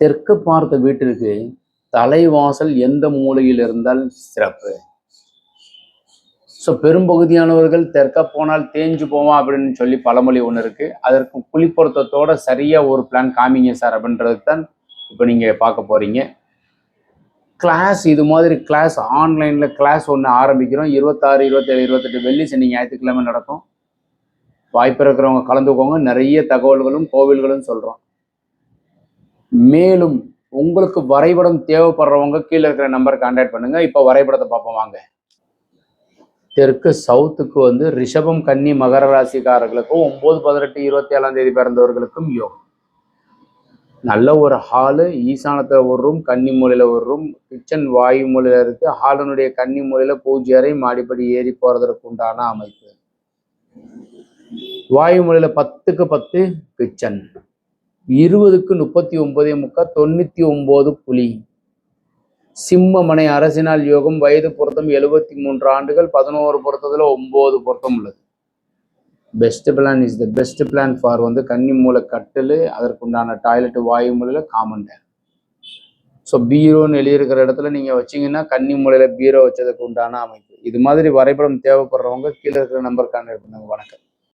தெற்கு பார்த்த வீட்டிற்கு தலைவாசல் எந்த மூலையில் இருந்தால் சிறப்பு? ஸோ பெரும்பகுதியானவர்கள் தெற்க போனால் தேஞ்சு போவான் அப்படின்னு சொல்லி பழமொழி ஒன்று இருக்கு. அதற்கு குழிப்பொருத்தத்தோட சரியா ஒரு பிளான் காமிங்க சார் அப்படின்றது தான் இப்போ நீங்க பார்க்க போறீங்க. கிளாஸ் இது மாதிரி கிளாஸ் ஆன்லைன்ல கிளாஸ் ஒன்று ஆரம்பிக்கிறோம். 26, 27, 28 வெள்ளி சனி ஞாயிற்றுக்கிழமை நடக்கும். வாய்ப்பு இருக்கிறவங்க கலந்துக்கோங்க. நிறைய தகவல்களும் கோவில்களும் சொல்றோம். மேலும் உங்களுக்கு வரைபடம் தேவைப்படுறவங்க கீழே இருக்கிற நம்பர் கான்டாக்ட் பண்ணுங்க. இப்போ வரைபடத்தை பார்ப்போம் வாங்க. தெற்கு சவுத்துக்கு வந்து ரிஷபம் கன்னி மகர ராசிக்காரர்களுக்கும் 9, 18, 27ஆம் தேதி பிறந்தவர்களுக்கும் யோகம். நல்ல ஒரு ஹாலு, ஈசானத்தில் ஒரு ரூம், கன்னி மூலையில் ஒரு ரூம், கிச்சன் வாயு மூலையில் இருக்கு. ஹாலனுடைய கன்னி மூலையில் பூஜை அறை, மாடிப்படி ஏறி போறதற்கு உண்டான அமைப்பு. வாயு மூலையில் 10க்கு 10 கிச்சன், 20க்கு 39.3 99 புலி. சிம்ம மனை அரசினால் யோகம், வயது பொருத்தம் 73 ஆண்டுகள், 11 பொருத்தத்துல 9 பொருத்தம் உள்ளது. Best plan is the best plan for வந்து கன்னி மூலை கட்டில், அதற்குண்டான டாய்லெட் வாயு மூலையில காமன் டேர். ஸோ பீரோன்னு எழுதியிருக்கிற இடத்துல நீங்க வச்சீங்கன்னா கன்னி மூலையில பீரோ வச்சதுக்கு உண்டான அமைப்பு. இது மாதிரி வரைபடம் தேவைப்படுறவங்க கீழே இருக்கிற நம்பர் கான்டாக்ட் பண்ணுங்க. வணக்கம்.